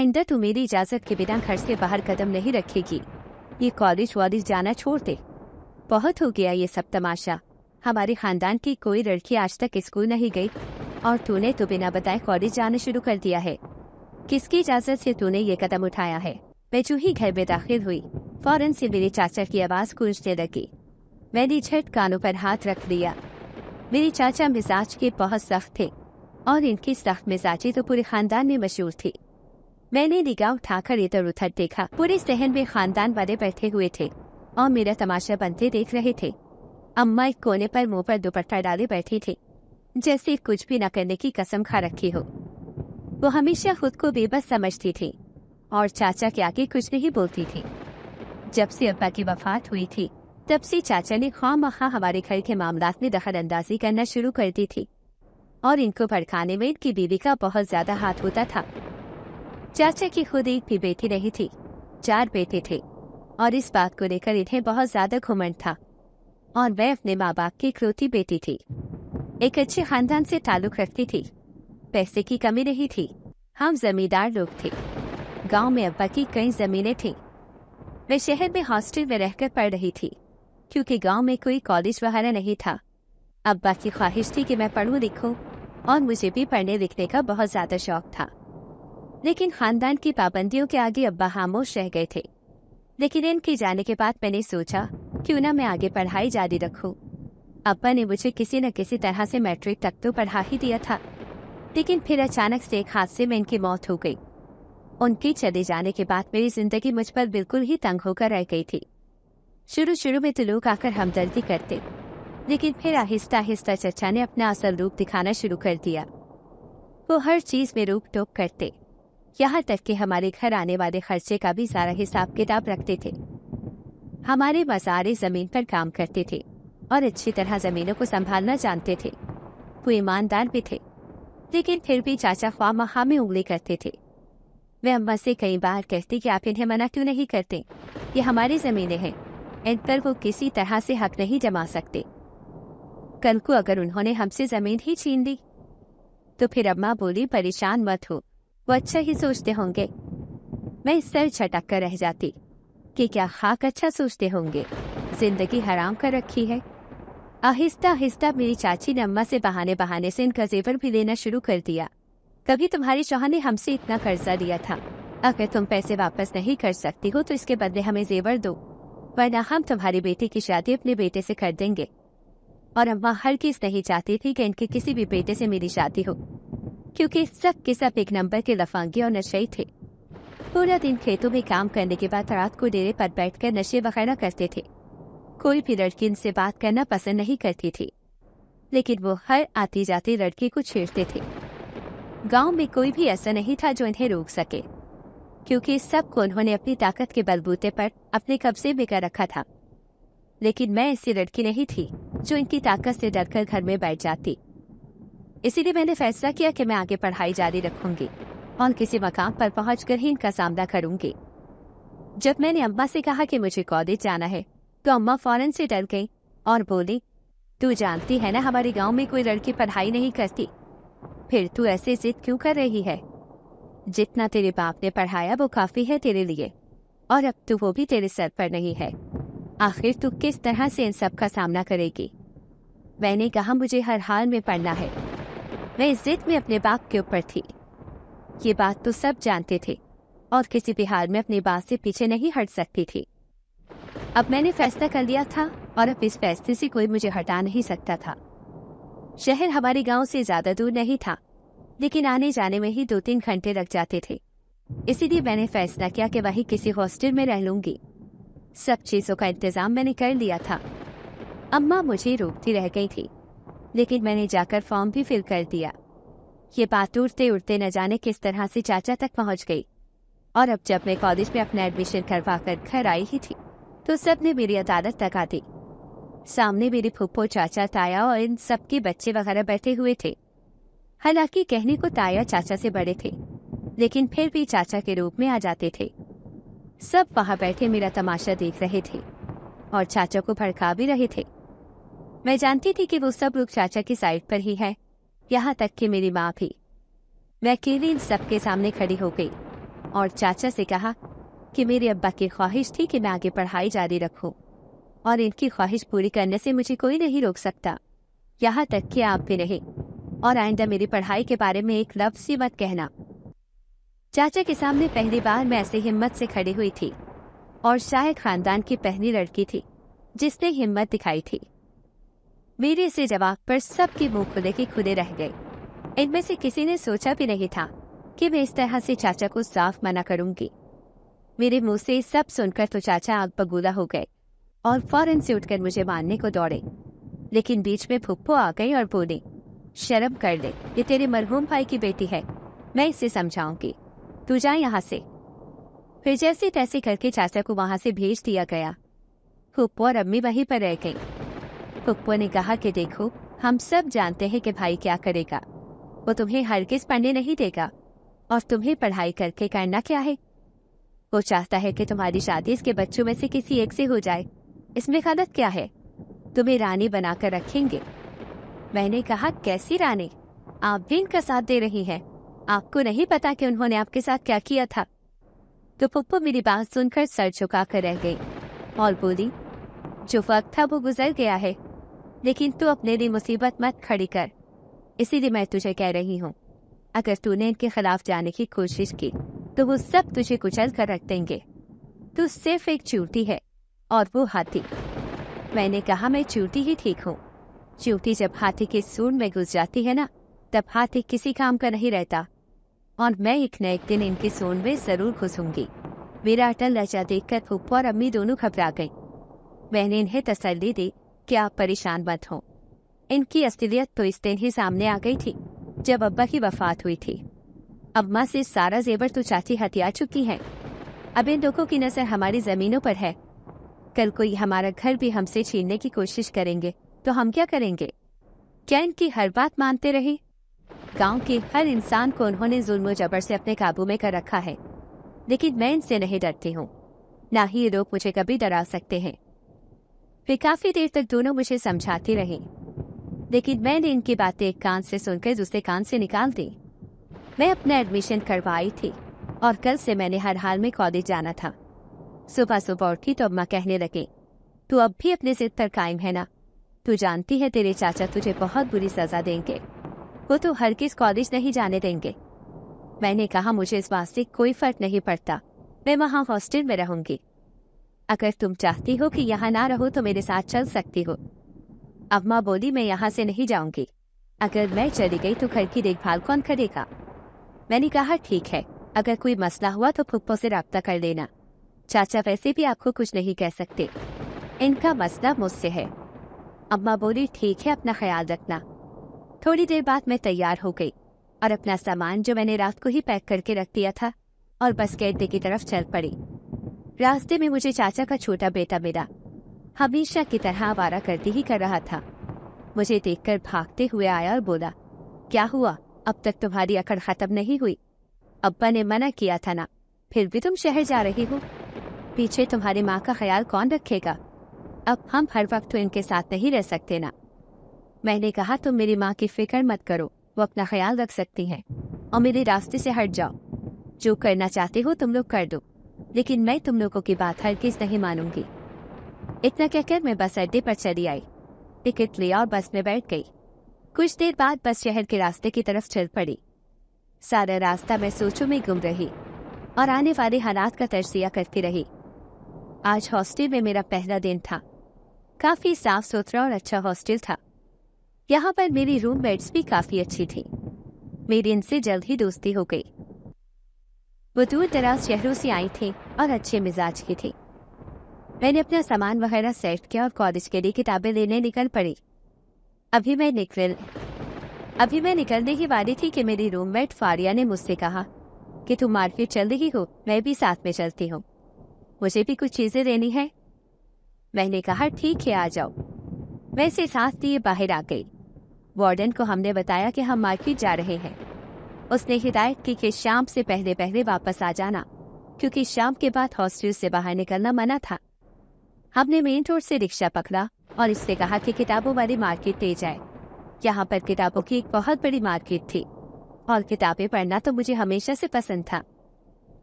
आइंदा तू मेरी इजाजत के बिना घर से बाहर कदम नहीं रखेगी। ये कॉलेज वॉलेज जाना छोड़ दे। बहुत हो गया ये सब तमाशा। हमारे खानदान की कोई लड़की आज तक स्कूल नहीं गई और तूने तो बिना बताए कॉलेज जाना शुरू कर दिया है। किसकी इजाजत से तूने ये कदम उठाया है? मैं जो ही घर में दाखिल हुई फौरन से मेरे चाचा की आवाज गूंजने लगी। मैंने झट कानों पर हाथ रख दिया। मेरे चाचा मिजाज के बहुत सख्त थे और इनकी सख्त मिजाजी तो पूरे खानदान में मशहूर थी। मैंने निगाह उठाकर इधर उधर देखा। पूरे सहन में खानदान वाले बैठे हुए थे और मेरा तमाशा बनते देख रहे थे। अम्मा एक कोने पर मुंह पर दुपट्टा डाले बैठी थी, जैसे कुछ भी न करने की कसम खा रखी हो। वो हमेशा खुद को बेबस समझती थी और चाचा के आगे कुछ नहीं बोलती थी। जब से अब्बा की वफात हुई थी तब से चाचा ने ख्वामख्वाह हमारे घर के मामलात में दखल अंदाजी करना शुरू कर दी थी और इनको भड़काने में इनकी बीवी का बहुत ज्यादा हाथ होता था। चाचा की खुद एक भी बेटी नहीं थी, 4 बेटे थे और इस बात को लेकर इन्हें बहुत ज्यादा घुमंड था और वह अपने माँ बाप की इकलौती बेटी थी। एक अच्छे खानदान से ताल्लुक रखती थी, पैसे की कमी नहीं थी। हम जमींदार लोग थे। गांव में अब्बा की कई जमीनें थीं। वे शहर में हॉस्टल में रहकर पढ़ रही थी क्योंकि गांव में कोई कॉलेज वगैरह नहीं था। अब्बा की ख्वाहिश थी कि मैं पढ़ूं लिखूं और मुझे भी पढ़ने लिखने का बहुत ज्यादा शौक था, लेकिन खानदान की पाबंदियों के आगे अब्बा खामोश रह गए थे। लेकिन इनके जाने के बाद मैंने सोचा क्यों ना मैं आगे पढ़ाई जारी रखूं। अब्बा ने मुझे किसी न किसी तरह से मैट्रिक तक तो पढ़ा ही दिया था, लेकिन फिर अचानक से एक हादसे में इनकी मौत हो गई। उनके चले जाने के बाद मेरी जिंदगी मुझ पर बिल्कुल ही तंग होकर रह गई थी। शुरू में तो लोग आकर हमदर्दी करते, लेकिन फिर आहिस्ता आहिस्ता चचा ने अपना असल रूप दिखाना शुरू कर दिया। वो हर चीज में रोक टोक करते, यहाँ तक कि हमारे घर आने वाले खर्चे का भी सारा हिसाब किताब रखते थे। हमारे मज़ारे जमीन पर काम करते थे और अच्छी तरह जमीनों को संभालना जानते थे। वो ईमानदार भी थे, लेकिन फिर भी चाचा ख्वामख्वाह में उंगली करते थे। वे अम्मा से कई बार कहते कि आप इन्हें मना क्यों नहीं करते, ये हमारी जमीनें हैं, इन पर वो किसी तरह से हक नहीं जमा सकते। कल को अगर उन्होंने हमसे जमीन ही छीन ली तो फिर अम्मा बोली परेशान मत हो, वो अच्छा ही सोचते होंगे। मैं इस सर छटक कर रह जाती कि क्या खाक अच्छा सोचते होंगे, जिंदगी हराम कर रखी है। आहिस्ता आहिस्ता मेरी चाची ने अम्मा से बहाने से इनका जेवर भी लेना शुरू कर दिया। कभी तुम्हारी शौहर ने हमसे इतना कर्जा लिया था, अगर तुम पैसे वापस नहीं कर सकती हो तो इसके बदले हमें जेवर दो, वरना हम तुम्हारी बेटी की शादी अपने बेटे से कर देंगे। और अम्मा हरगिज़ नहीं चाहती थी कि इनके किसी भी बेटे से मेरी शादी हो, क्योंकि सब के सब एक नंबर के लफांगे और नशे थे। पूरा दिन खेतों में काम करने के बाद रात को डेरे पर बैठकर नशे वगैरह करते थे। कोई भी लड़की इनसे बात करना पसंद नहीं करती थी, लेकिन वो हर आती जाती लड़की को छेड़ते थे। गांव में कोई भी ऐसा नहीं था जो इन्हें रोक सके, क्योंकि सबको उन्होंने अपनी ताकत के बलबूते पर अपने कब्जे में कर रखा था। लेकिन मैं ऐसी लड़की नहीं थी जो इनकी ताकत से डरकर घर में बैठ जाती। इसीलिए मैंने फैसला किया कि मैं आगे पढ़ाई जारी रखूंगी और किसी मकाम पर पहुंचकर ही इनका सामना करूंगी। जब मैंने अम्मा से कहा कि मुझे कॉलेज जाना है तो अम्मा फौरन से डर गई और बोली, तू जानती है ना हमारे गांव में कोई लड़की पढ़ाई नहीं करती, फिर तू ऐसे जिद क्यों कर रही है? जितना तेरे बाप ने पढ़ाया वो काफी है तेरे लिए, और अब तो वो भी तेरे सर पर नहीं है। आखिर तू किस तरह से इन सब का सामना करेगी? मैंने कहा मुझे हर हाल में पढ़ना है। मैं इस जिद में अपने बाप के ऊपर थी। ये बात तो सब जानते थे और किसी भी हाल में अपनी बात से पीछे नहीं हट सकती थी। अब मैंने फैसला कर लिया था और अब इस फैसले से कोई मुझे हटा नहीं सकता था। शहर हमारे गांव से ज्यादा दूर नहीं था, लेकिन आने जाने में ही 2-3 घंटे लग जाते थे। इसीलिए मैंने फैसला किया कि वहीं किसी हॉस्टल में रह लूंगी। सब चीजों का इंतजाम मैंने कर लिया था। अम्मा मुझे रोकती रह गई थी, लेकिन मैंने जाकर फॉर्म भी फिल कर दिया। ये बात उड़ते उड़ते न जाने किस तरह से चाचा तक पहुंच गई, और अब जब मैं कॉलेज में अपना एडमिशन करवा कर घर आई ही थी तो सबने मेरी अदालत तक आ दी। सामने मेरे फूफो, चाचा, ताया और इन सबके बच्चे वगैरह बैठे हुए थे। हालांकि कहने को ताया चाचा से बड़े थे, लेकिन फिर भी चाचा के रूप में आ जाते थे। सब वहां बैठे मेरा तमाशा देख रहे थे और चाचा को भड़का भी रहे थे। मैं जानती थी कि वो सब लोग चाचा की साइड पर ही है, यहाँ तक कि मेरी माँ भी। मैं अकेली इन सबके सामने खड़ी हो गई और चाचा से कहा कि मेरे अब्बा की ख्वाहिश थी कि मैं आगे पढ़ाई जारी रखूं, और इनकी ख्वाहिश पूरी करने से मुझे कोई नहीं रोक सकता, यहाँ तक कि आप भी नहीं। और आइंदा मेरी पढ़ाई के बारे में एक लफ्ज़ भी मत कहना। चाचा के सामने पहली बार मैं ऐसे हिम्मत से खड़ी हुई थी, और शायद खानदान की पहली लड़की थी जिसने हिम्मत दिखाई थी। मेरे इस जवाब पर सबके मुंह खुले के खुले रह गए। इनमें से किसी ने सोचा भी नहीं था कि मैं इस तरह से चाचा को साफ मना करूंगी। मेरे मुंह से सब सुनकर तो चाचा आग बबूला हो गए और फौरन से उठकर मुझे मारने को दौड़े, लेकिन बीच में फुप्पो आ गई और बोली, शर्म कर ले, ये तेरे मरहूम भाई की बेटी है, मैं इसे समझाऊंगी, तू जा यहाँ से। फिर जैसे तैसे करके चाचा को वहां से भेज दिया गया। फुप्पो और अम्मी वहीं पर रह गई। फुप्पो ने कहा कि देखो, हम सब जानते हैं कि भाई क्या करेगा, वो तुम्हें हरगिज़ पढ़ने नहीं देगा, और तुम्हें पढ़ाई करके करना क्या है? वो चाहता है कि तुम्हारी शादी इसके बच्चों में से किसी एक से हो जाए, इसमें गलत क्या है? तुम्हें रानी बनाकर रखेंगे। मैंने कहा, कैसी रानी? आप भी इनका साथ दे रही हैं, आपको नहीं पता कि उन्होंने आपके साथ क्या किया था? तो फुप्पो मेरी बात सुनकर सर झुकाकर रह गई और बोली, जो वक्त था वो गुजर गया है, लेकिन तू अपने लिए मुसीबत मत खड़ी कर। इसीलिए मैं तुझे कह रही हूँ, अगर तूने इनके खिलाफ जाने की कोशिश की तो वो सब तुझे कुचल कर रख देंगे। तू सिर्फ एक चूटी है और वो हाथी। मैंने कहा, मैं चूटी ही ठीक हूँ। चूटी जब हाथी के सूंड में घुस जाती है ना, तब हाथी किसी काम का नहीं रहता, और मैं एक न एक दिन इनकी सूंड में जरूर घुसूंगी। मेरा अटल लहजा देखकर फुप्पो और अम्मी दोनों घबरा गई। मैंने इन्हें तसल्ली दी कि आप परेशान मत हो। इनकी असलियत तो इस दिन ही सामने आ गई थी जब अब्बा की वफात हुई थी। अम्मा से सारा जेवर तो चाची हथिया चुकी हैं। अब इन लोगों की नजर हमारी जमीनों पर है। कल कोई हमारा घर भी हमसे छीनने की कोशिश करेंगे तो हम क्या करेंगे? क्या इनकी हर बात मानते रहे? गांव के हर इंसान को उन्होंने जुल्म जबर से अपने काबू में कर रखा है, लेकिन मैं इनसे नहीं डरती हूँ, ना ही ये लोग मुझे कभी डरा सकते हैं। फिर काफी देर तक दोनों मुझे समझाती रही, लेकिन मैंने इनकी बातें एक कान से सुनकर दूसरे कान से निकाल दी। मैं अपना एडमिशन करवाई थी और कल से मैंने हर हाल में कॉलेज जाना था। सुबह सुबह उठी तो अम्मा कहने लगे, तू अब भी अपने जिद पर कायम है ना? तू जानती है तेरे चाचा तुझे बहुत बुरी सजा देंगे, वो तो हरगिज़ कॉलेज नहीं जाने देंगे। मैंने कहा, मुझे इस बात से कोई फर्क नहीं पड़ता, मैं वहाँ हॉस्टल में रहूंगी। अगर तुम चाहती हो कि यहाँ ना रहो तो मेरे साथ चल सकती हो। अम्मा बोली, मैं यहाँ से नहीं जाऊंगी, अगर मैं चली गई तो घर की देखभाल कौन करेगा? मैंने कहा, ठीक है, अगर कोई मसला हुआ तो फुप्पो से राब्ता कर लेना, चाचा वैसे भी आपको कुछ नहीं कह सकते, इनका मसला मुझसे है। अम्मा बोली, ठीक है, अपना ख्याल रखना। थोड़ी देर बाद मैं तैयार हो गई और अपना सामान जो मैंने रात को ही पैक करके रख दिया था और बस के अड्डे की तरफ चल पड़ी। रास्ते में मुझे चाचा का छोटा बेटा मिला, हमेशा की तरह आवारागर्दी ही कर रहा था। मुझे देखकर भागते हुए आया और बोला, क्या हुआ, अब तक तुम्हारी अकड़ खत्म नहीं हुई? अब्बा ने मना किया था ना, फिर भी तुम शहर जा रही हो। पीछे तुम्हारी माँ का ख्याल कौन रखेगा? अब हम हर वक्त तो इनके साथ नहीं रह सकते ना। मैंने कहा, तुम मेरी माँ की फिक्र मत करो, वो अपना ख्याल रख सकती हैं, और मेरे रास्ते से हट जाओ। जो करना चाहते हो तुम लोग कर दो, लेकिन मैं तुम लोगों की बात हरगिज़ नहीं मानूंगी। इतना कहकर मैं बस अड्डे पर चली आई, टिकट लिया और बस में बैठ गई। कुछ देर बाद बस शहर के रास्ते की तरफ चल पड़ी। सारा रास्ता मैं सोचों में गुम रही और आने वाले हालात का तजिया करती रही। आज हॉस्टल में मेरा पहला दिन था। काफ़ी साफ सुथरा और अच्छा हॉस्टल था। यहाँ पर मेरी रूममेट्स भी काफ़ी अच्छी थी। मेरी इनसे जल्द ही दोस्ती हो गई। वो दूर दराज शहरों से आई थी और अच्छे मिजाज की थी। मैंने अपना सामान वगैरह सेट किया और कॉलेज के लिए किताबें लेने निकल पड़ी। अभी मैं निकलने ही वाली थी कि मेरी रूममेट फारिया ने मुझसे कहा कि तुम मार्केट चल रही हो, मैं भी साथ में चलती हूँ, मुझे भी कुछ चीज़ें लेनी है। मैंने कहा, ठीक है, आ जाओ। मैं इसे साथ लिए बाहर आ गई। वार्डन को हमने बताया कि हम मार्केट जा रहे हैं। उसने हिदायत की कि शाम से पहले पहले वापस आ जाना, क्योंकि शाम के बाद हॉस्टल से बाहर निकलना मना था। हमने मेन रोड से रिक्शा पकड़ा और इससे कहा कि किताबों वाली मार्केट ले जाए। यहाँ पर किताबों की एक बहुत बड़ी मार्केट थी और किताबें पढ़ना तो मुझे हमेशा से पसंद था,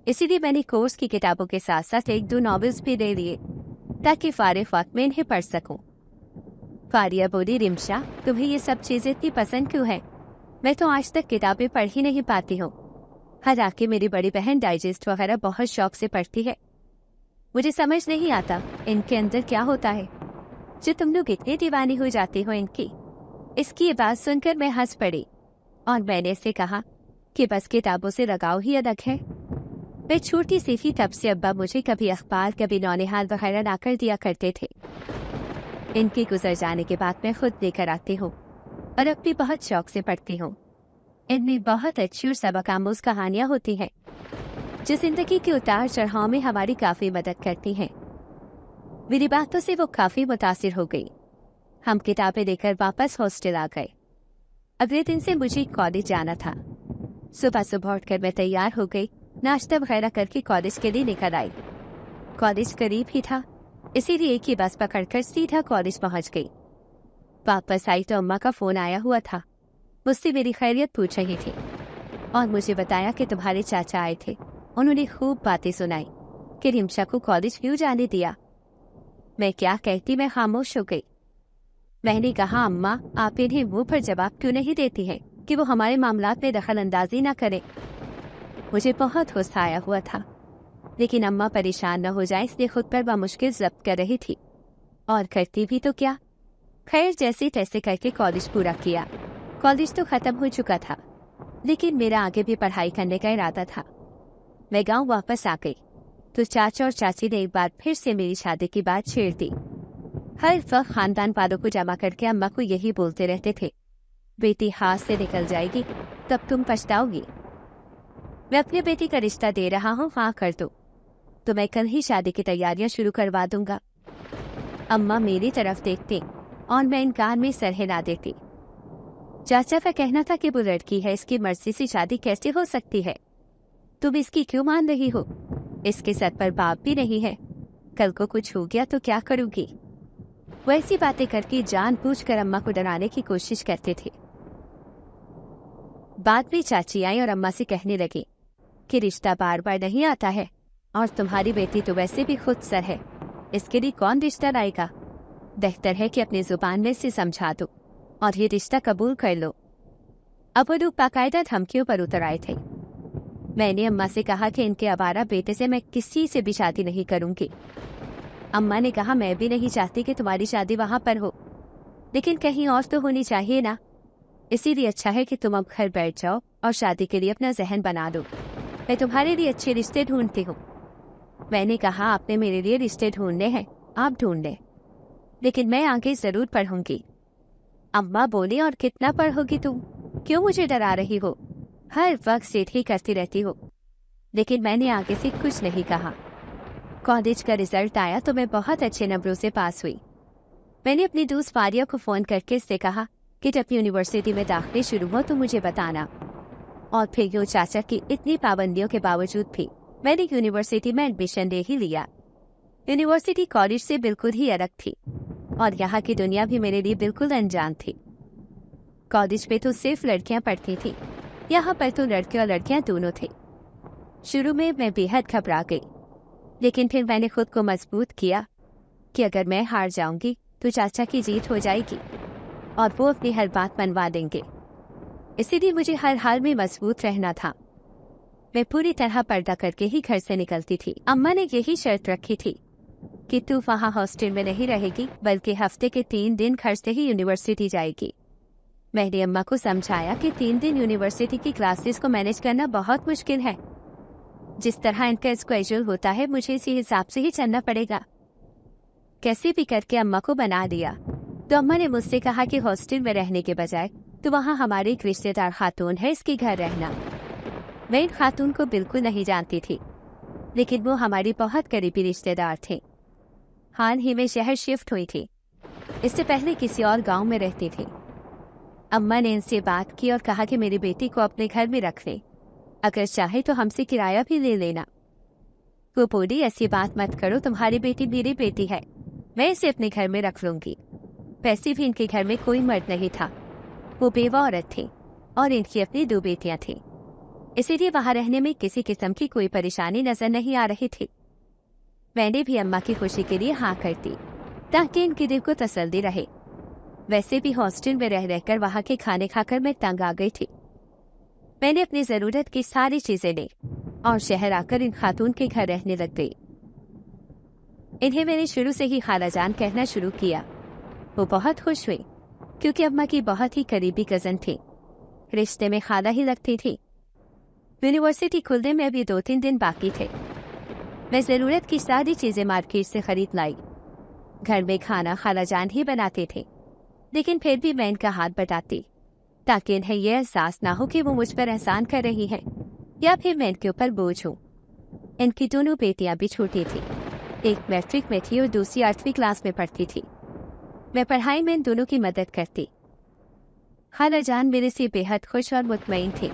इसीलिए मैंने कोर्स की किताबों के साथ साथ 1-2 नॉवेल्स भी दे दिए ताकि फारिग वक्त में इन्हें पढ़ सकूं। फारिया बोली, रिमशा तुम्हें ये सब चीजें इतनी पसंद क्यों है? मैं तो आज तक किताबें पढ़ ही नहीं पाती हूँ। हालांकि मेरी बड़ी बहन डाइजेस्ट वगैरह बहुत शौक से पढ़ती है। मुझे समझ नहीं आता इनके अंदर क्या होता है जो तुम लोग इतने दीवानी हो जाती हो इनकी। इसकी ये बात सुनकर मैं हंस पड़ी और मैंने इससे कहा कि बस किताबों से लगाव ही अलग है। मैं छोटी सी थी तब से अब्बा मुझे कभी अखबार कभी नौनिहाल वगैरह लाकर दिया करते थे। इनके गुजर जाने के बाद मैं खुद लेकर आती हूँ और अब भी बहुत शौक से पढ़ती हूँ। इनमें बहुत अच्छी और सबक आमूज कहानियाँ होती हैं जो जिंदगी के उतार चढ़ाव में हमारी काफी मदद करती हैं। मेरी बातों से वो काफी मुतासिर हो गई। हम किताबें लेकर वापस हॉस्टल आ गए। अगले दिन से मुझे कॉलेज जाना था। सुबह सुबह उठकर मैं तैयार हो गई, नाश्ता वगैरह करके कॉलेज के लिए निकल आई। कॉलेज करीब ही था, इसीलिए एक ही बस पकड़कर सीधा कॉलेज पहुंच गई। वापस आई तो अम्मा का फोन आया हुआ था। मुझसे मेरी खैरियत पूछ रही थी और मुझे बताया कि तुम्हारे चाचा आए थे। उन्होंने खूब बातें सुनाई कि रिमशा को कॉलेज क्यों जाने दिया। मैं क्या कहती, मैं खामोश हो गई। मैंने कहा, अम्मा आप इन्हें मुंह पर जवाब क्यों नहीं देती हैं कि वो हमारे मामलात में दखल अंदाजी ना करें। मुझे बहुत गुस्सा आया हुआ था, लेकिन अम्मा परेशान न हो जाए इसलिए खुद पर मुश्किल जब्त कर रही थी और करती भी तो क्या। खैर जैसे तैसे करके कॉलेज पूरा किया। कॉलेज तो खत्म हो चुका था, लेकिन मेरा आगे भी पढ़ाई करने का इरादा था। मैं गांव वापस आ गई तो चाचा और चाची ने एक बार फिर से मेरी शादी की बात छेड़ दी। हर वक्त खानदान वालों को जमा करके अम्मा को यही बोलते रहते थे, बेटी हाथ से निकल जाएगी तब तुम पछताओगी। मैं अपनी बेटी का रिश्ता दे रहा हूँ, हाँ कर दो तो मैं कल ही शादी की तैयारियां शुरू करवा दूंगा। अम्मा मेरी तरफ देखती और मैं इनकार में सर हिला देती। चाचा का कहना था कि वो लड़की है, इसकी मर्जी से शादी कैसे हो सकती है? तुम इसकी क्यों मान रही हो? इसके सर पर बाप भी नहीं है, कल को कुछ हो गया तो क्या करूंगी? वो ऐसी बातें करके जानबूझकर अम्मा को डराने की कोशिश करते थे। बाद में चाची आई और अम्मा से कहने लगी कि रिश्ता बार बार नहीं आता है और तुम्हारी बेटी तो वैसे भी खुद सर है, इसके लिए कौन रिश्ता लाएगा? बेहतर है कि अपनी जुबान में से समझा दो और ये रिश्ता कबूल कर लो। अब वो लोग बाकायदा धमकियों पर उतर आए थे। मैंने अम्मा से कहा कि इनके आवारा बेटे से मैं किसी से भी शादी नहीं करूंगी। अम्मा ने कहा, मैं भी नहीं चाहती कि तुम्हारी शादी वहां पर हो, लेकिन कहीं और तो होनी चाहिए ना, इसीलिए अच्छा है कि तुम अब घर बैठ जाओ और शादी के लिए अपना जहन बना दो। मैं तुम्हारे लिए अच्छे रिश्ते ढूंढती हूँ। मैंने कहा, आपने मेरे लिए रिश्ते ढूंढने हैं, आप ढूंढ लें, लेकिन मैं आगे जरूर पढ़ूंगी। अम्मा बोली, और कितना पढ़ोगी तुम? क्यों मुझे डरा रही हो? हर वक्त सेठ ही करती रहती हो। लेकिन मैंने आगे से कुछ नहीं कहा। कॉलेज का रिजल्ट आया तो मैं बहुत अच्छे नंबरों से पास हुई। मैंने अपनी दोस्त फारिया को फोन करके इससे कहा कि जब यूनिवर्सिटी में दाखिले शुरू हो तो मुझे बताना। और फिर यूँ चाचा की इतनी पाबंदियों के बावजूद भी मैंने यूनिवर्सिटी में एडमिशन ले ही लिया। यूनिवर्सिटी कॉलेज से बिल्कुल ही अलग थी और यहाँ की दुनिया भी मेरे लिए बिल्कुल अनजान थी। कॉलेज पे तो सिर्फ लड़कियां पढ़ती थी, यहाँ पर तो लड़के और लड़कियां दोनों थे। शुरू में मैं बेहद घबरा गई, लेकिन फिर मैंने खुद को मजबूत किया कि अगर मैं हार जाऊंगी तो चाचा की जीत हो जाएगी और वो अपनी हर बात मनवा देंगे। इसीलिए मुझे हर हाल में मजबूत रहना था। मैं पूरी तरह पर्दा करके ही घर से निकलती थी। अम्मा ने यही शर्त रखी थी कि तू वहाँ हॉस्टल में नहीं रहेगी, बल्कि हफ्ते के 3 दिन घर से ही यूनिवर्सिटी जाएगी। मैंने अम्मा को समझाया कि 3 दिन यूनिवर्सिटी की क्लासेस को मैनेज करना बहुत मुश्किल है। जिस तरह इनका स्केड्यूल होता है मुझे इसी हिसाब से ही चलना पड़ेगा। कैसे भी करके अम्मा को बना दिया। तो अम्मा ने मुझसे कहा कि हॉस्टल में रहने के बजाय तो वहाँ हमारी एक रिश्तेदार खातून है, इसके घर रहना। मैं इन खातून को बिल्कुल नहीं जानती थी, लेकिन वो हमारी बहुत करीबी रिश्तेदार थे। हाल ही में शहर शिफ्ट हुई थी, इससे पहले किसी और गांव में रहती थी। अम्मा ने इनसे बात की और कहा कि मेरी बेटी को अपने घर में रख ले, अगर चाहे तो हमसे किराया भी ले लेना। वो बोली, ऐसी बात मत करो, तुम्हारी बेटी मेरी बेटी है, मैं इसे अपने घर में रख लूंगी। वैसे भी इनके घर में कोई मर्द नहीं था, वो बेवा औरत थी और इनकी अपनी 2 बेटियां थीं। इसीलिए वहां रहने में किसी किस्म की कोई परेशानी नजर नहीं आ रही थी। मैंने भी अम्मा की खुशी के लिए हाँ कर दी ताकि इनकी दिल को तसल्ली रहे। वैसे भी हॉस्टल में रह रहकर वहां के खाने खाकर मैं तंग आ गई थी। मैंने अपनी जरूरत की सारी चीजें ली और शहर आकर इन खातून के घर रहने लग गई। इन्हें मैंने शुरू से ही खालाजान कहना शुरू किया। वो बहुत खुश हुई क्योंकि अम्मा की बहुत ही करीबी कजन थी, रिश्ते में खाला ही लगती थी। यूनिवर्सिटी खुलने में अभी 2-3 दिन बाकी थे। मैं जरूरत की सारी चीजें मार्केट से खरीद लाई। घर में खाना खालाजान ही बनाते थे, लेकिन फिर भी मैं इनका हाथ बटाती ताकि इन्हें यह एहसास ना हो कि वो मुझ पर एहसान कर रही हैं या फिर मैं इनके ऊपर बोझ हूँ। इनकी दोनों बेटियां भी छोटी थी, एक मैट्रिक में थी और दूसरी 8वीं क्लास में पढ़ती थी। मैं पढ़ाई में इन दोनों की मदद करती। खालाजान मेरे से बेहद खुश और मुतमईन थी।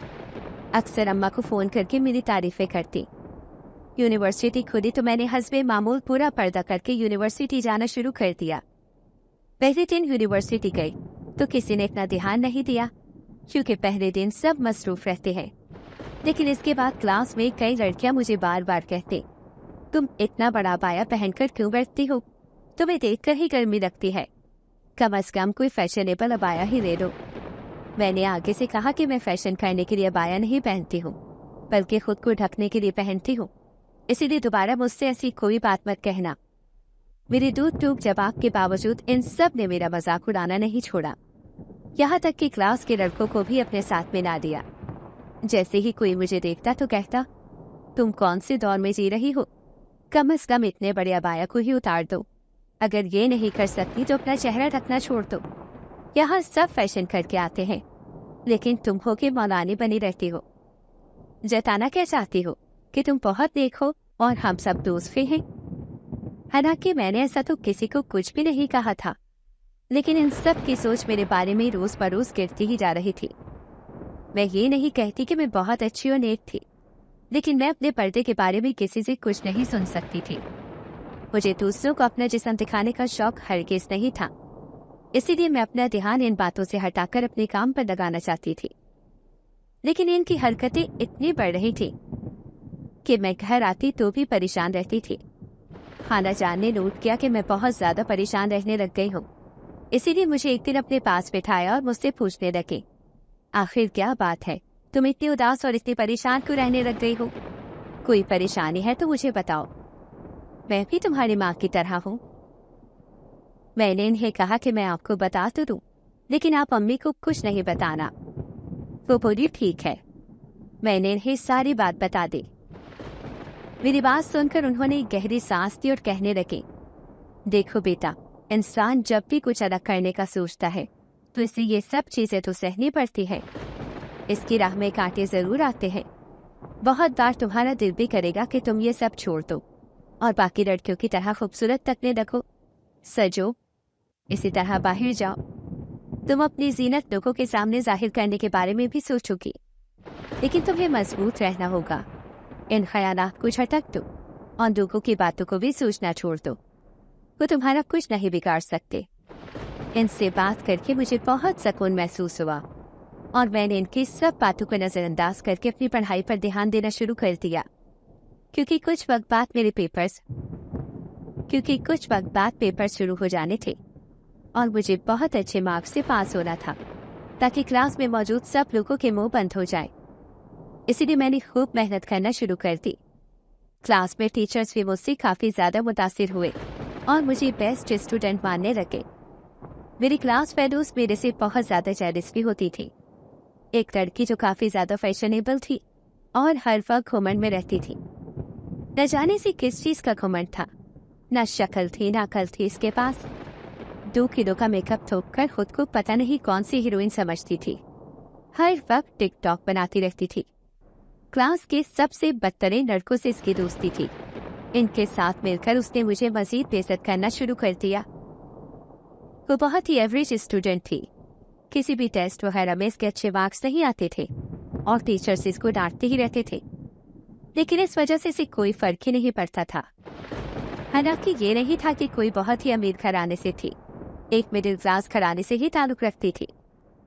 अक्सर अम्मा को फ़ोन करके मेरी तारीफ़ें करती। यूनिवर्सिटी खुली तो मैंने हस्बे मामूल पूरा पर्दा करके यूनिवर्सिटी जाना शुरू कर दिया। पहले दिन यूनिवर्सिटी गई तो किसी ने इतना ध्यान नहीं दिया क्योंकि पहले दिन सब मसरूफ़ रहते हैं। लेकिन इसके बाद क्लास में कई लड़कियां मुझे बार बार कहते, तुम इतना बड़ा बाया पहनकर क्यों बैठती हो? तुम्हें देखकर ही गर्मी लगती है। कम अज़ कम कोई फैशनेबल अबाया ही ले लो। मैंने आगे से कहा कि मैं फैशन करने के लिए अबाया नहीं पहनती हूँ, बल्कि खुद को ढकने के लिए पहनती हूँ। इसीलिए दोबारा मुझसे ऐसी कोई बात मत कहना। मेरे दूध टूक जवाब के बावजूद इन सब ने मेरा मजाक उड़ाना नहीं छोड़ा। यहाँ तक कि क्लास के लड़कों को भी अपने साथ में ना दिया। जैसे ही कोई मुझे देखता तो कहता, तुम कौन से दौर में जी रही हो? कम अज़ कम इतने बड़े अबाया को ही उतार दो। अगर ये नहीं कर सकती तो अपना चेहरा ढकना छोड़ दो। यहाँ सब फैशन करके आते हैं, लेकिन तुम हो के मौलानी बनी रहती हो। जताना क्या चाहती हो कि तुम बहुत नेक हो और हम सब दोस्त हैं? हालांकि मैंने ऐसा तो किसी को कुछ भी नहीं कहा था, लेकिन इन सब की सोच मेरे बारे में रोज बरोज गिरती ही जा रही थी। मैं ये नहीं कहती कि मैं बहुत अच्छी और नेक थी, लेकिन मैं अपने पर्दे के बारे में किसी से कुछ नहीं सुन सकती थी। मुझे दूसरों को अपना जिस्म दिखाने का शौक हरगिज़ नहीं था, इसीलिए मैं अपना ध्यान इन बातों से हटाकर अपने काम पर लगाना चाहती थी। लेकिन इनकी हरकतें इतनी बढ़ रही थी कि मैं घर आती तो भी परेशान रहती थी। खालाजान ने नोट किया कि मैं बहुत ज्यादा परेशान रहने लग गई हूँ, इसीलिए मुझे एक दिन अपने पास बिठाया और मुझसे पूछने लगे, आखिर क्या बात है, तुम इतनी उदास और इतनी परेशान क्यों रहने लग गई हो? कोई परेशानी है तो मुझे बताओ, मैं भी तुम्हारी माँ की तरह हूँ। मैंने इन्हें कहा कि मैं आपको बता तो दूं, लेकिन आप अम्मी को कुछ नहीं बताना। वो बोली ठीक है। मैंने इन्हें सारी बात बता दी। मेरी बात सुनकर उन्होंने एक गहरी सांस दी और कहने लगे, देखो बेटा, इंसान जब भी कुछ अलग करने का सोचता है तो इसे ये सब चीजें तो सहनी पड़ती है। इसकी राह में कांटे जरूर आते हैं। बहुत बार तुम्हारा दिल भी करेगा कि तुम ये सब छोड़ दो और बाकी लड़कियों की तरह खूबसूरत तकने लगो, सजो, इसी तरह बाहर जाओ। तुम अपनी जीनत लोगों के सामने जाहिर करने के बारे में भी सोचोगी, लेकिन तुम्हें मजबूत रहना होगा। इन ख्यालात को झटक दो और लोगों की बातों को भी सोचना छोड़ दो। वो तुम्हारा कुछ नहीं बिगाड़ सकते। इनसे बात करके मुझे बहुत सुकून महसूस हुआ और मैंने इनकी सब बातों को नज़रअंदाज करके अपनी पढ़ाई पर ध्यान देना शुरू कर दिया। क्योंकि कुछ वक्त बाद पेपर्स शुरू हो जाने थे और मुझे बहुत अच्छे मार्क्स से पास होना था ताकि क्लास में मौजूद सब लोगों के मुंह बंद हो जाए। इसीलिए मैंने खूब मेहनत करना शुरू कर दी। क्लास में टीचर्स भी मुझसे काफ़ी ज़्यादा मुतासिर हुए और मुझे बेस्ट स्टूडेंट मानने लगे। मेरी क्लास फेलोज मेरे से बहुत ज़्यादा जेलस भी होती थी। एक लड़की जो काफ़ी ज़्यादा फैशनेबल थी और हर वक्त घुमंड में रहती थी। न जाने से किस चीज़ का घुमंड था, न शक्ल थी न अकल थी इसके पास। 2 किलो का मेकअप थोप कर खुद को पता नहीं कौन सी हीरोइन समझती थी। हर वक्त टिकटॉक बनाती रहती थी। क्लास के सबसे बदतरीन लड़कों से इसकी दोस्ती थी। इनके साथ मिलकर उसने मुझे मजीद बेइज्जत करना शुरू कर दिया। वो बहुत ही एवरेज स्टूडेंट थी। किसी भी टेस्ट वगैरह में इसके अच्छे मार्क्स नहीं आते थे और टीचर्स इसको डांटते ही रहते थे, लेकिन इस वजह से इसे कोई फर्क ही नहीं पड़ता था। हालांकि ये नहीं था कि कोई बहुत ही अमीर घराने से थी, एक मिडिल क्लास घराने से ही ताल्लुक रखती थी।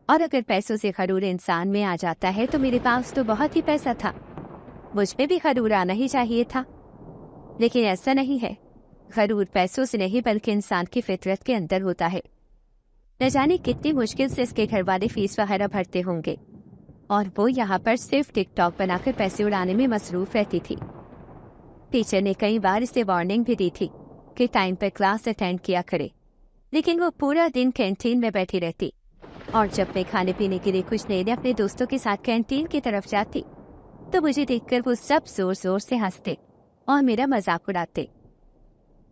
और अगर पैसों से गरूर इंसान में आ जाता है तो मेरे पास तो बहुत ही पैसा था, मुझ में भी गरूर आना ही चाहिए था। लेकिन ऐसा नहीं है, गरूर पैसों से नहीं बल्कि इंसान की फितरत के अंदर होता है। न जाने कितनी मुश्किल से इसके घर वाले फीस वगैरह भरते होंगे और वो यहाँ पर सिर्फ टिकटॉक बनाकर पैसे उड़ाने में मसरूफ रहती थी। टीचर ने कई बार इसे वार्निंग भी दी थी कि टाइम पर क्लास अटेंड किया करे, लेकिन वो पूरा दिन कैंटीन में बैठी रहती और जब मैं खाने पीने के लिए कुछ लेने अपने दोस्तों के साथ कैंटीन की तरफ जाती तो मुझे देखकर वो सब जोर जोर से हंसते और मेरा मजाक उड़ाते।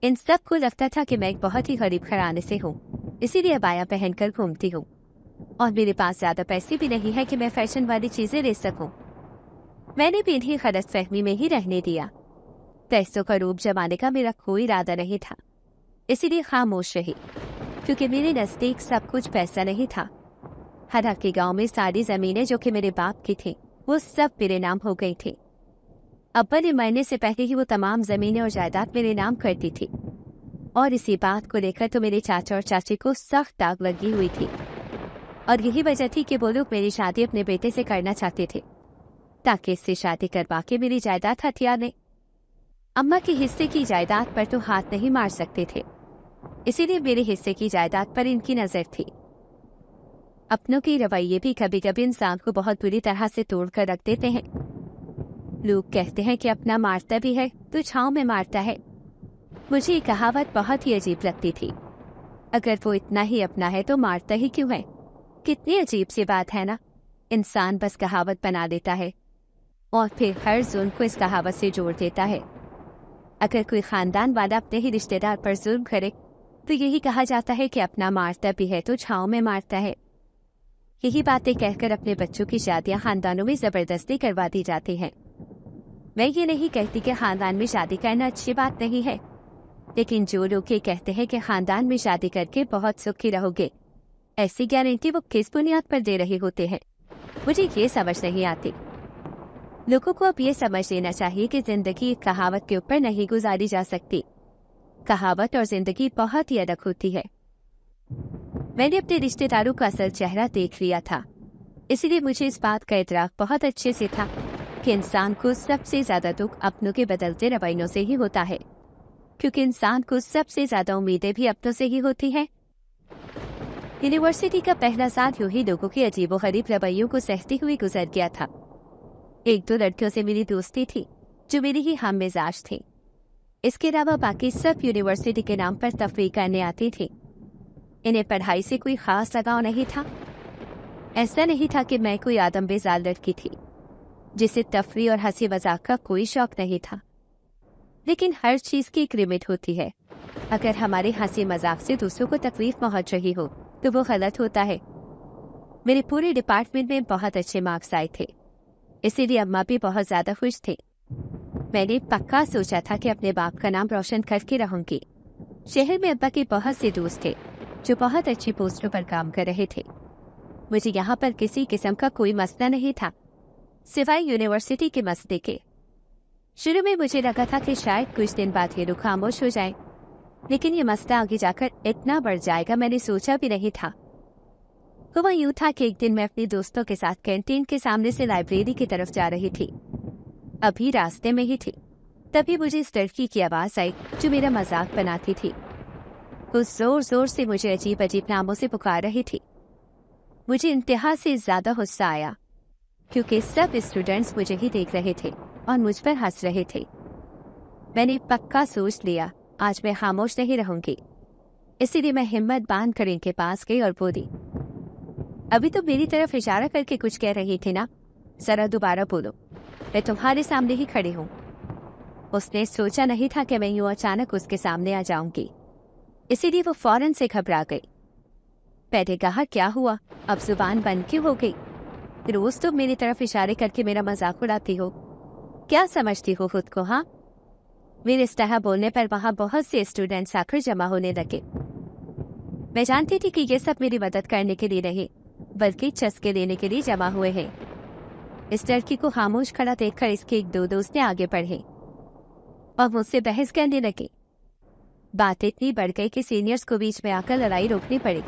इन सब को लगता था कि मैं एक बहुत ही गरीब घराने से हूँ, इसीलिए अबाया पहनकर घूमती हूँ और मेरे पास ज्यादा पैसे भी नहीं है कि मैं फैशन वाली चीजें ले सकूं। मैंने भी इन्हीं गलतफहमी में ही रहने दिया। पैसों का रूप जमाने का मेरा कोई इरादा नहीं था, इसीलिए खामोश रही, क्योंकि मेरे नजदीक सब कुछ पैसा नहीं था। हालांकि गांव में सारी जमीनें जो कि मेरे बाप की थी वो सब मेरे नाम हो गई थी। अब्बा ने मरने से पहले ही वो तमाम जमीनें और जायदाद मेरे नाम करती थी और इसी बात को लेकर तो मेरे चाचा और चाची को सख्त दाग लगी हुई थी और यही वजह थी कि वो लोग मेरी शादी अपने बेटे से करना चाहते थे ताकि इससे शादी करवा के मेरी जायदाद हथिया लें। अम्मा के हिस्से की जायदाद पर तो हाथ नहीं मार सकते थे, इसीलिए मेरे हिस्से की जायदाद पर इनकी नजर थी। अपनों के रवैये भी कभी कभी इंसान को बहुत बुरी तरह से तोड़ कर रख देते हैं। लोग कहते हैं कि अपना मारता भी है तो छांव में मारता है। मुझे ये कहावत बहुत ही अजीब लगती थी। अगर वो इतना ही अपना है तो मारता ही क्यों है? कितनी अजीब सी बात है ना। इंसान बस कहावत बना देता है और फिर हर जुल्म को इस कहावत से जोड़ देता है। अगर कोई खानदान वाला अपने ही रिश्तेदार पर जुल्म करे तो यही कहा जाता है कि अपना मारता भी है तो छांव में मारता है। यही बातें कहकर अपने बच्चों की शादियां खानदानों में जबरदस्ती करवा दी जाती हैं। मैं ये नहीं कहती कि खानदान में शादी करना अच्छी बात नहीं है, लेकिन जो लोग ये कहते हैं कि खानदान में शादी करके बहुत सुखी रहोगे, ऐसी गारंटी वो किस बुनियाद पर दे रहे होते हैं, मुझे ये समझ नहीं आती। लोगों को अब ये समझ लेना चाहिए कि जिंदगी एक कहावत के ऊपर नहीं गुजारी जा सकती। कहावत और जिंदगी बहुत ही अलग होती है। मैंने अपने रिश्तेदारों का असल चेहरा देख लिया था, इसलिए मुझे इस बात का इतराक बहुत अच्छे से था कि इंसान को सबसे ज्यादा दुख अपनों के बदलते रवैयों से ही होता है, क्योंकि इंसान को सबसे ज्यादा उम्मीदें भी अपनों से ही होती हैं। यूनिवर्सिटी का पहला साल यूं ही लोगों के अजीबोगरीब रवैयों को सहती हुई गुजर गया था। एक दो लड़कियों से मेरी दोस्ती थी जो मेरी ही हम मिजाज थी। इसके अलावा बाकी सब यूनिवर्सिटी के नाम पर तफरीह करने आती थी। इन्हें पढ़ाई से कोई खास लगाव नहीं था। ऐसा नहीं था कि मैं कोई आदम बेजार लड़की थी जिसे तफरीह और हंसी मजाक का कोई शौक नहीं था, लेकिन हर चीज की एक लिमिट होती है। अगर हमारे हंसी मजाक से दूसरों को तकलीफ पहुंच रही हो तो वो गलत होता है। मेरे पूरे डिपार्टमेंट में बहुत अच्छे मार्क्स आए थे, इसीलिए अम्मा भी बहुत ज्यादा खुश थे। मैंने पक्का सोचा था कि अपने बाप का नाम रोशन करके रहूंगी। शहर में अब्बा के बहुत से दोस्त थे जो बहुत अच्छी पोस्टों पर काम कर रहे थे। मुझे यहाँ पर किसी किस्म का कोई मसला नहीं था, सिवाय यूनिवर्सिटी के मसले के। शुरू में मुझे लगा था कि शायद कुछ दिन बाद ये लोग खामोश हो जाए, लेकिन ये मसला आगे जाकर इतना बढ़ जाएगा मैंने सोचा भी नहीं था। तो वह यूं था कि एक दिन मैं अपने दोस्तों के साथ कैंटीन के सामने से लाइब्रेरी की तरफ जा रही थी। अभी रास्ते में ही थी, तभी मुझे इस लड़की की आवाज आई जो मेरा मजाक बनाती थी। वो जोर जोर से मुझे अजीब अजीब नामों से पुकार रही थी। मुझे इंतहा से ज्यादा गुस्सा आया क्योंकि सब स्टूडेंट्स मुझे ही देख रहे थे और मुझ पर हंस रहे थे। मैंने पक्का सोच लिया आज मैं खामोश नहीं रहूंगी, इसीलिए मैं हिम्मत बांध कर इनके पास गई और बोली, अभी तो मेरी तरफ इशारा करके कुछ कह रही थी ना, जरा दोबारा बोलो, मैं तुम्हारे सामने ही खड़ी हूँ। उसने सोचा नहीं था कि मैं यूं अचानक उसके सामने आ जाऊंगी, इसीलिए वो फौरन से घबरा गई। पहले कहा क्या हुआ, अब जुबान बंद क्यों हो गई? रोज तो मेरी तरफ इशारे करके मेरा मजाक उड़ाती हो, क्या समझती हो खुद को? हाँ, मेरे इस तरह बोलने पर वहां बहुत से स्टूडेंट्स आकर जमा होने लगे। मैं जानती थी कि ये सब मेरी मदद करने के लिए नहीं बल्कि चस्के लेने के लिए जमा हुए हैं। इस लड़की को खामोश खड़ा देखकर इसके एक दो दोस्त आगे बढ़े और मुझसे बहस करने लगे। बात इतनी बढ़ गई कि सीनियर्स को बीच में आकर लड़ाई रोकनी पड़ी।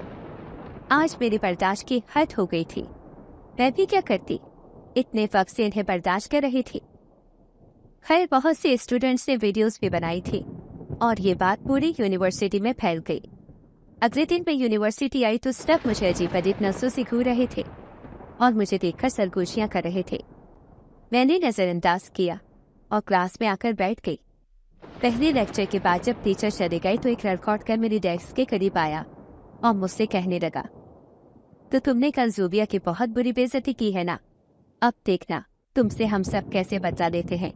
आज मेरी बर्दाश्त की हद हो गई थी। मैं भी क्या करती, इतने वक्त से इन्हें बर्दाश्त कर रही थी। खैर, बहुत से स्टूडेंट्स ने वीडियोस भी बनाई थी और ये बात पूरी यूनिवर्सिटी में फैल गई। अगले दिन मैं यूनिवर्सिटी आई तो सब मुझे अजीब अजीब नसों से घूर रहे थे और मुझे देखकर सरगोशियां कर रहे थे। मैंने नजरअंदाज किया और क्लास में आकर बैठ गई। पहले लेक्चर के बाद जब टीचर चले गए तो एक लड़का उठकर मेरी डेस्क के करीब आया और मुझसे कहने लगा, तो तुमने कल ज़ूबिया की बहुत बुरी बेइज्जती की है ना, अब देखना तुमसे हम सब कैसे बचा लेते हैं।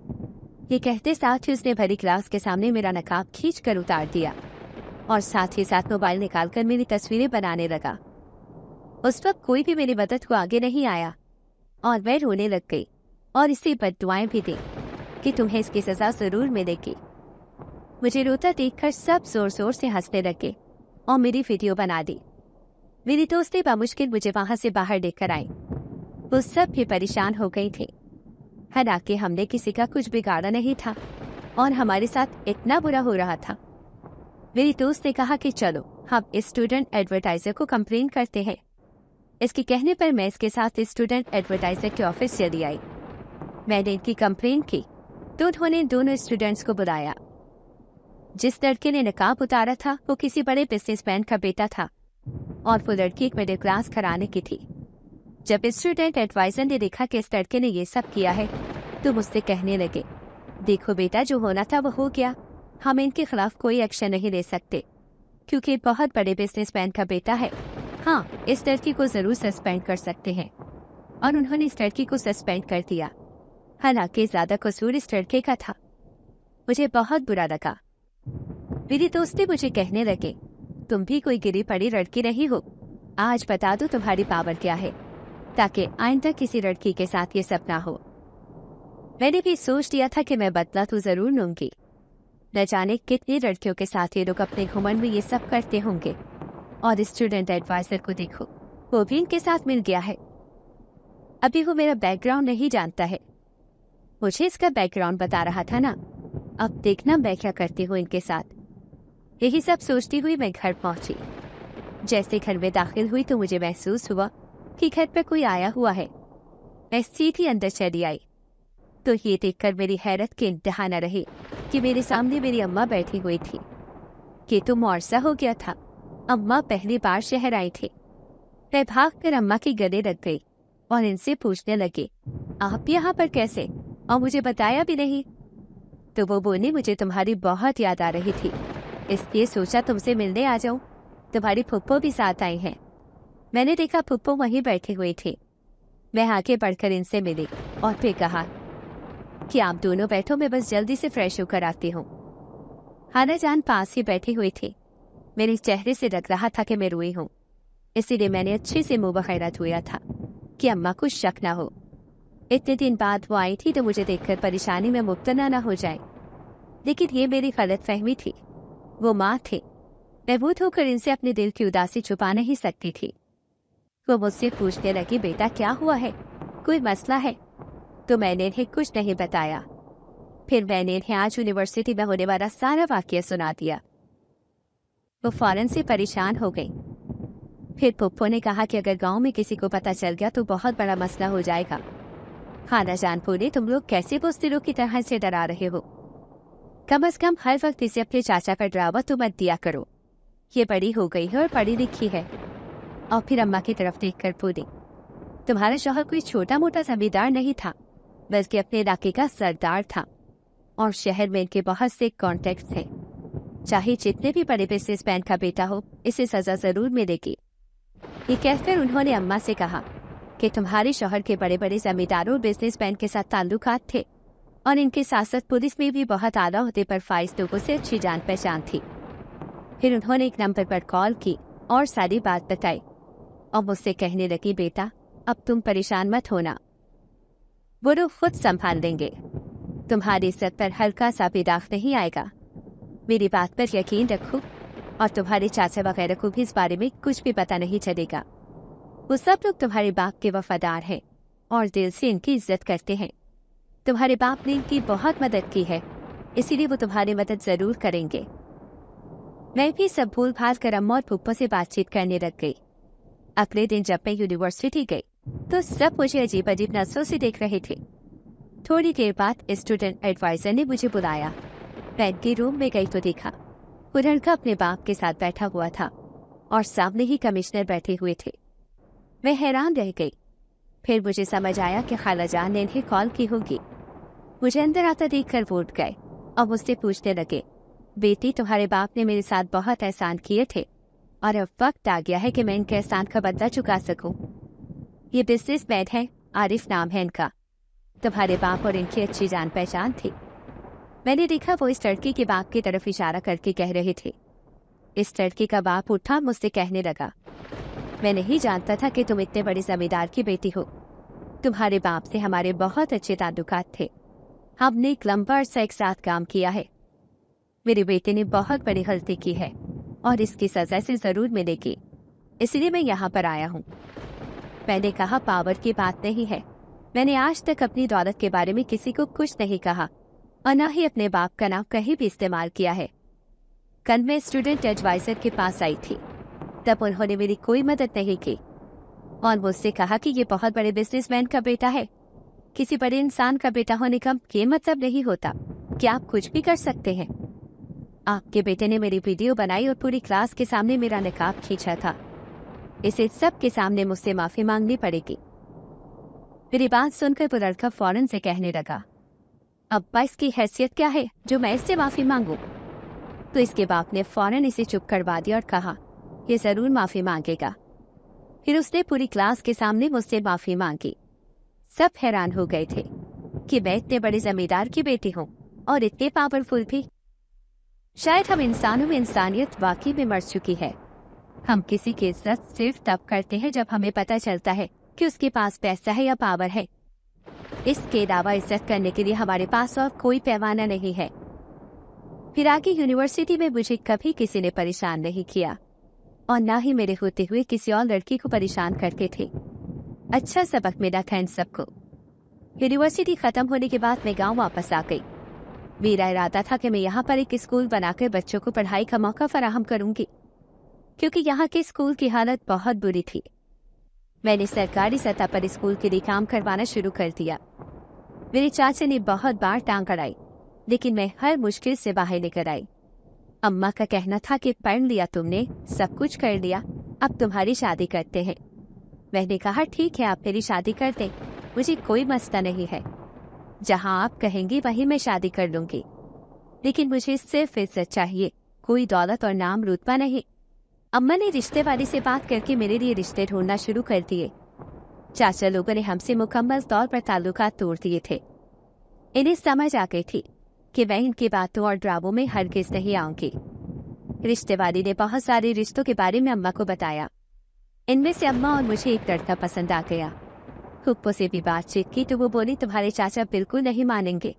ये कहते साथ ही उसने भरी क्लास के सामने मेरा नकाब खींचकर उतार दिया और साथ ही साथ मोबाइल निकालकर मेरी तस्वीरें बनाने लगा। उस वक्त कोई भी मेरी मदद को आगे नहीं आया और मैं रोने लग गई और इसी बद्दुआएं भी दी कि तुम्हें इसकी सजा जरूर मिलेगी। मुझे रोता देखकर सब जोर जोर से हंसने लगे और मेरी वीडियो बना दी। मेरी दोस्तें बामुश्किल मुझे वहां से बाहर लेकर आई। वो सब भी परेशान हो गई थी। हालांकि हमने किसी का कुछ बिगाड़ा नहीं था और हमारे साथ इतना बुरा हो रहा था। मेरी दोस्त ने कहा कि चलो हम इस स्टूडेंट एडवर्टाइजर को कंप्लेन करते हैं। इसके कहने पर मैं इसके साथ स्टूडेंट एडवर्टाइजर के ऑफिस चली आई। मैंने इनकी कंप्लेन की तो उन्होंने दोनों स्टूडेंट्स को बुलाया। जिस लड़के ने नकाब उतारा था वो किसी बड़े बिजनेसमैन का बेटा था और वो लड़की एक मिडिल क्लास घराने की थी। जब स्टूडेंट एडवाइजर ने देखा कि इस लड़के ने ये सब किया है तो मुझसे कहने लगे, देखो बेटा, जो होना था वो हो गया, हम इनके खिलाफ कोई एक्शन नहीं ले सकते क्योंकि बहुत बड़े बिजनेसमैन का बेटा है। हाँ, इस लड़की को जरूर सस्पेंड कर सकते हैं। और उन्होंने इस लड़की को सस्पेंड कर दिया। हालांकि ज्यादा कसूर इस लड़के का था। मुझे बहुत बुरा लगा। मेरी दोस्तें मुझे कहने लगे, तुम भी कोई गिरी पड़ी लड़की नहीं हो, आज बता दो तुम्हारी पावर क्या है ताकि आइंदा किसी लड़की के साथ ये सब ना हो। मैंने भी सोच लिया था कि मैं बदला तो जरूर लूंगी। न जाने कितनी लड़कियों के साथ ये लोग अपने घुमंड में ये सब करते होंगे। और स्टूडेंट एडवाइजर को देखो, वो भी इनके साथ मिल गया है। अभी वो मेरा बैकग्राउंड नहीं जानता है, मुझे इसका बैकग्राउंड बता रहा था ना। अब देखना मैं क्या करती हूँ इनके साथ। यही सब सोचती हुई मैं घर पहुंची। जैसे घर में दाखिल हुई तो मुझे महसूस हुआ कि घर पर कोई आया हुआ है। मैं सीधी अंदर चली आई तो ये देखकर मेरी हैरत के इंतहा न रहे कि मेरे सामने मेरी अम्मा बैठी हुई थी। कि तो मुआवजा हो गया था, अम्मा पहली बार शहर आई थी। मैं भागकर अम्मा के गले लग गई और इनसे पूछने लगी, आप यहाँ पर कैसे, और मुझे बताया भी नहीं। तो वो बोली, मुझे तुम्हारी बहुत याद आ रही थी, इसलिए सोचा तुमसे मिलने आ जाऊं। तुम्हारी फुप्पो भी साथ आई हैं। मैंने देखा फुप्पो वहीं बैठी हुई थी। मैं आगे बढ़कर इनसे मिली और फिर कहा कि आप दोनों बैठो, मैं बस जल्दी से फ्रेश होकर आती हूँ। हाना जान पास ही बैठी हुई थी। मेरे चेहरे से लग रहा था कि मैं रोई हूँ, इसीलिए मैंने अच्छे से मुंह बखेरा धोया था कि अम्मा को शक ना हो। इतने दिन बाद वो आई थी तो मुझे देखकर परेशानी में मुब्तला ना हो जाए। लेकिन ये मेरी गलतफहमी थी। वो माँ थे। महबूद होकर इनसे अपने दिल की उदासी छुपा नहीं सकती थी। वो मुझसे पूछने लगी, बेटा क्या हुआ है, कोई मसला है? तो मैंने इन्हें कुछ नहीं बताया। फिर मैंने इन्हें आज यूनिवर्सिटी में होने वाला सारा वाकया सुना दिया। वो फौरन से परेशान हो गई। फिर पुप्पो ने कहा कि अगर गांव में किसी को पता चल गया तो बहुत बड़ा मसला हो जाएगा। खाना जान बोले, तुम लोग कैसे बुज़दिलों की तरह से डरा रहे हो? कम से कम हर वक्त इसे अपने चाचा का ड्रावा तो मत दिया करो। ये बड़ी हो गई है और पढ़ी लिखी है। और फिर अम्मा की तरफ देखकर बोली, तुम्हारा शौहर कोई छोटा मोटा जमींदार नहीं था, बल्कि अपने इलाके का सरदार था और शहर में इनके बहुत से कॉन्टेक्ट थे। चाहे जितने भी बड़े बिजनेसमैन का बेटा हो, इसे सजा जरूर मिलेगी। ये कहकर उन्होंने अम्मा से कहा कि तुम्हारे शौहर के बड़े बड़े जमींदारों और बिजनेसमैन के साथ ताल्लुकात थे और इनके साथ साथ पुलिस में भी बहुत आला होते पर फाइज लोगों से अच्छी जान पहचान थी। फिर उन्होंने एक नंबर पर कॉल की और सारी बात बताई और मुझसे कहने लगी, बेटा अब तुम परेशान मत होना, वो लोग खुद संभाल देंगे। तुम्हारी इज्जत पर हल्का सा भी दाग नहीं आएगा। मेरी बात पर यकीन रखो और तुम्हारे चाचा वगैरह को भी इस बारे में कुछ भी पता नहीं चलेगा। वो सब लोग तुम्हारे बाप के वफादार हैं और दिल से इनकी इज्जत करते हैं। तुम्हारे बाप ने इनकी बहुत मदद की है, इसीलिए वो तुम्हारी मदद जरूर करेंगे। मैं भी सब भूल भाल कर अम्मा और पुप्पो से बातचीत करने लग गई। अगले दिन जब मैं यूनिवर्सिटी गई तो सब मुझे अजीब अजीब नजरों से देख रहे थे। थोड़ी देर बाद स्टूडेंट एडवाइजर ने मुझे बुलाया। मैं के रूम में गई तो देखा वो लड़का अपने बाप के साथ बैठा हुआ था और सामने ही कमिश्नर बैठे हुए थे। मैं हैरान रह गई। फिर मुझे समझ आया कि खालाजान ने इन्हें कॉल की होगी। मुझे अंदर आता देखकर वो उठ गए और मुझसे पूछने लगे, बेटी तुम्हारे बाप ने मेरे साथ बहुत एहसान किए थे और अब वक्त आ गया है कि मैं इनके एहसान का बदला चुका सकूं। ये बिजनेसमैन है, आरिफ नाम है इनका। तुम्हारे बाप और इनकी अच्छी जान पहचान थी। मैंने देखा वो इस लड़की के बाप की तरफ इशारा करके कह रहे थे। इस लड़की का बाप उठा, मुझसे कहने लगा, मैं नहीं जानता था कि तुम इतने बड़े जमींदार की बेटी हो। तुम्हारे बाप से हमारे बहुत अच्छे ताल्लुकात थे। हमने एक लंबा अरसा एक साथ काम किया है। मेरे बेटे ने बहुत बड़ी गलती की है और इसकी सजा से जरूर मिलेगी, इसलिए मैं यहाँ पर आया हूँ। मैंने कहा, पावर की बात नहीं है। मैंने आज तक अपनी दौलत के बारे में किसी को कुछ नहीं कहा और न ही अपने बाप का नाम कहीं भी इस्तेमाल किया है। कल मैं स्टूडेंट एडवाइजर के पास आई थी, तब उन्होंने मेरी कोई मदद नहीं की और मुझसे कहा कि ये बहुत बड़े बिजनेसमैन का बेटा है। किसी बड़े इंसान का बेटा होने का ये मतलब नहीं होता कि आप कुछ भी कर सकते हैं। आपके बेटे ने मेरी वीडियो बनाई और पूरी क्लास के सामने मेरा निकाब खींचा था। इसे सब के सामने मुझसे माफी मांगनी पड़ेगी। मेरी बात सुनकर वो लड़का फौरन से कहने लगा, अब्बा इसकी हैसियत क्या है जो मैं इससे माफी मांगू? तो इसके बाप ने फौरन इसे चुप करवा दिया और कहा, ये जरूर माफी मांगेगा। फिर उसने पूरी क्लास के सामने मुझसे माफी मांगी। सब हैरान हो गए थे कि मैं इतने बड़े जमींदार की बेटी हूँ और इतने पावरफुल भी। शायद हम इंसानों में इंसानियत वाकई में मर चुकी है। हम किसी की इज्जत सिर्फ तब करते हैं जब हमें पता चलता है कि उसके पास पैसा है या पावर है। इसके अलावा इज्जत करने के लिए हमारे पास और कोई पैमाना नहीं है। फिर आगे यूनिवर्सिटी में मुझे कभी किसी ने परेशान नहीं किया और ना ही मेरे होते हुए किसी और लड़की को परेशान करते थे। अच्छा सबक मिला था इन सबको। यूनिवर्सिटी खत्म होने के बाद मैं गांव वापस आ गई। मेरा इरादा था कि मैं यहाँ पर एक स्कूल बनाकर बच्चों को पढ़ाई का मौका फराहम करूंगी, क्योंकि यहाँ के स्कूल की हालत बहुत बुरी थी। मैंने सरकारी सतह पर स्कूल के लिए काम करवाना शुरू कर दिया। मेरे चाचा ने बहुत बार टांग अड़ाई, लेकिन मैं हर मुश्किल से बाहर निकल आई। अम्मा का कहना था कि पढ़ लिया तुमने, सब कुछ कर लिया, अब तुम्हारी शादी करते हैं। मैंने कहा, ठीक है, आप मेरी शादी कर दें, मुझे कोई मसला नहीं है। जहां आप कहेंगी वहीं मैं शादी कर लूंगी, लेकिन मुझे सिर्फ इज्जत चाहिए, कोई दौलत और नाम रुतबा नहीं। अम्मा ने रिश्ते वाली से बात करके मेरे लिए रिश्ते ढूंढना शुरू कर दिए। चाचा लोगों ने हमसे मुकम्मल तौर पर ताल्लुकात तोड़ दिए थे। इन्हें समझ आ गई थी कि मैं इनकी बातों और ड्रामों में हरगिज नहीं आऊंगी। रिश्ते वाली ने बहुत सारे रिश्तों के बारे में अम्मा को बताया। इनमें से अम्मा और मुझे एक लड़का पसंद आ गया। फुप्पो से भी बातचीत की तो वो बोली, तुम्हारे चाचा बिल्कुल नहीं मानेंगे।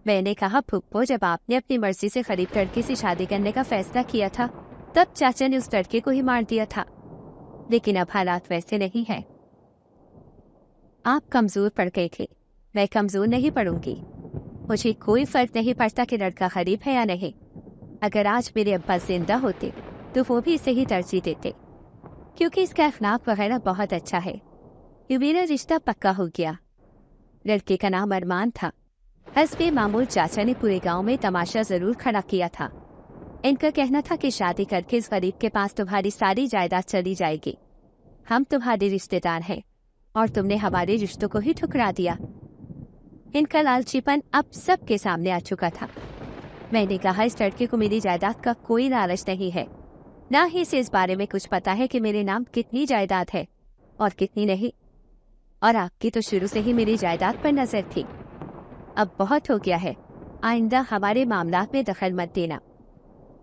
मैंने कहा, फुप्पो, जब आपने अपनी मर्जी से गरीब लड़के से शादी करने का फैसला किया था तब चाचा ने उस लड़के को ही मार दिया था, लेकिन अब हालात वैसे नहीं है। आप कमजोर पड़ गए थे, मैं कमजोर नहीं पड़ूंगी। मुझे कोई फर्क नहीं पड़ता कि लड़का गरीब है या नहीं। अगर आज मेरे अब्बा जिंदा होते तो वो भी इसे ही तरजीह देते, क्योंकि इसका अखलाक वगैरह बहुत अच्छा है। ये मेरा रिश्ता पक्का हो गया। लड़के का नाम अरमान था। हस्बे मामूल चाचा ने पूरे गांव में तमाशा जरूर खड़ा किया था। इनका कहना था कि शादी करके इस गरीब के पास तुम्हारी सारी जायदाद चली जाएगी। हम तुम्हारे रिश्तेदार हैं और तुमने हमारे रिश्तों को ही ठुकरा दिया। इनका लालचीपन अब सबके सामने आ चुका था। मैंने कहा, इस लड़के को मेरी जायदाद का कोई लालच नहीं है, ना ही इसे इस बारे में कुछ पता है कि मेरे नाम कितनी जायदाद है और कितनी नहीं। और आपकी तो शुरू से ही मेरी जायदाद पर नजर थी। अब बहुत हो गया है, आइंदा हमारे मामलात में दखल मत देना।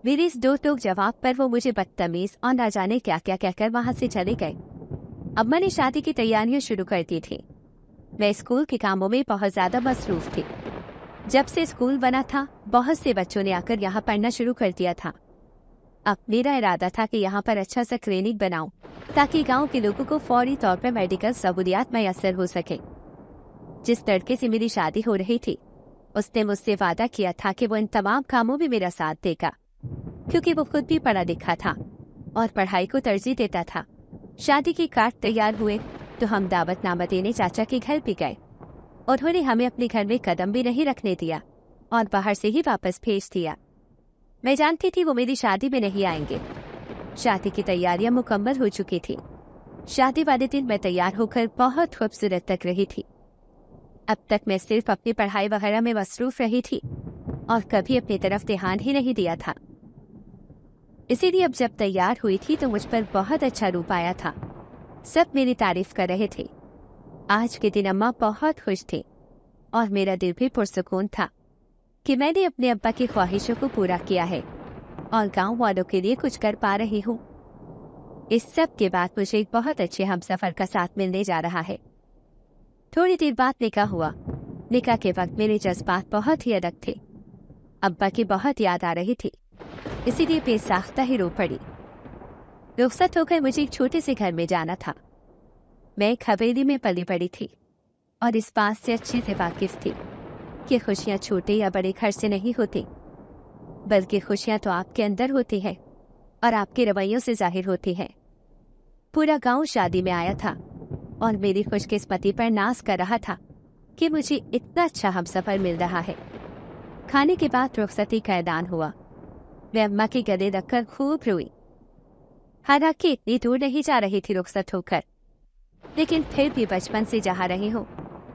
मेरे इस दो टोक जवाब पर वो मुझे बदतमीज और न जाने क्या क्या कहकर वहां से चले गए। अम्मा ने शादी की तैयारियां शुरू कर दी थी। मैं स्कूल के कामों में बहुत ज्यादा मसरूफ थी। जब से स्कूल बना था बहुत से बच्चों ने आकर यहाँ पढ़ना शुरू कर दिया था। अब मेरा इरादा था कि यहाँ पर अच्छा सा क्लिनिक बनाऊं ताकि गांव के लोगों को फौरी तौर पर मेडिकल सहूलियात मैसर हो सके। जिस लड़के से मेरी शादी हो रही थी उसने मुझसे वादा किया था कि वो इन तमाम कामों में मेरा साथ देगा, क्योंकि वो खुद भी पढ़ा लिखा था और पढ़ाई को तरजीह देता था शादी के कार्ड तैयार हुए तो हम दावतनामा देने चाचा के घर भी गए। उन्होंने हमें अपने घर में कदम भी नहीं रखने दिया और बाहर से ही वापस भेज दिया। मैं जानती थी वो मेरी शादी में नहीं आएंगे। शादी की तैयारियां मुकम्मल हो चुकी थी। शादी वाले दिन मैं तैयार होकर बहुत खूबसूरत लग रही थी। अब तक मैं सिर्फ अपनी पढ़ाई वगैरह में मसरूफ रही थी और कभी अपनी तरफ ध्यान ही नहीं दिया था। इसीलिए अब जब तैयार हुई थी तो मुझ पर बहुत अच्छा रूप आया था। सब मेरी तारीफ कर रहे थे। आज के दिन अम्मा बहुत खुश थी और मेरा दिल भी पुरसुकून था कि मैंने अपने अब्बा की ख्वाहिशों को पूरा किया है और गांव वालों के लिए कुछ कर पा रही हूँ। इस सब के बाद मुझे एक बहुत अच्छे हमसफर का साथ मिलने जा रहा है। थोड़ी देर बाद निकाह हुआ। निकाह के वक्त मेरे जज्बात बहुत ही अलग थे। अब्बा की बहुत याद आ रही थी, इसीलिए बेसाख्ता ही रो पड़ी। रुखसत होकर मुझे एक छोटे से घर में जाना था। मैं एक हवेली में पली पड़ी थी और इस बात से अच्छे से वाकिफ थी कि खुशियाँ छोटे या बड़े घर से नहीं होती, बल्कि खुशियाँ तो आपके अंदर होती हैं और आपके रवैयों से जाहिर होती हैं। पूरा गांव शादी में आया था और मेरी खुशकिस्मती पर नाज कर रहा था कि मुझे इतना अच्छा हमसफर मिल रहा है। खाने के बाद रुखसती का ऐलान हुआ। मैं अम्मा के गले रखकर खूब रोई। हालांकि इतनी दूर नहीं जा रही थी रुखसत होकर, लेकिन फिर भी बचपन से जहाँ रही हूँ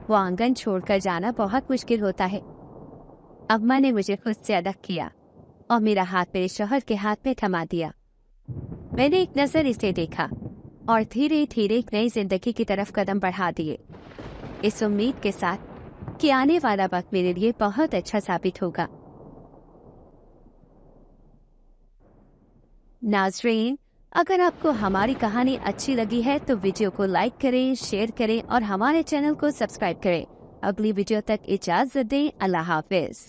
वो आंगन छोड़कर जाना बहुत मुश्किल होता है। अम्मा ने मुझे खुद से अलग किया और मेरा हाथ मेरे शौहर के हाथ में थमा दिया। मैंने एक नजर इसे देखा और धीरे धीरे एक नई जिंदगी की तरफ कदम बढ़ा दिए, इस उम्मीद के साथ कि आने वाला वक्त मेरे लिए बहुत अच्छा साबित होगा। नाज़रीन, अगर आपको हमारी कहानी अच्छी लगी है तो वीडियो को लाइक करें, शेयर करें और हमारे चैनल को सब्सक्राइब करें। अगली वीडियो तक इजाज़त दें। अल्लाह हाफिज़।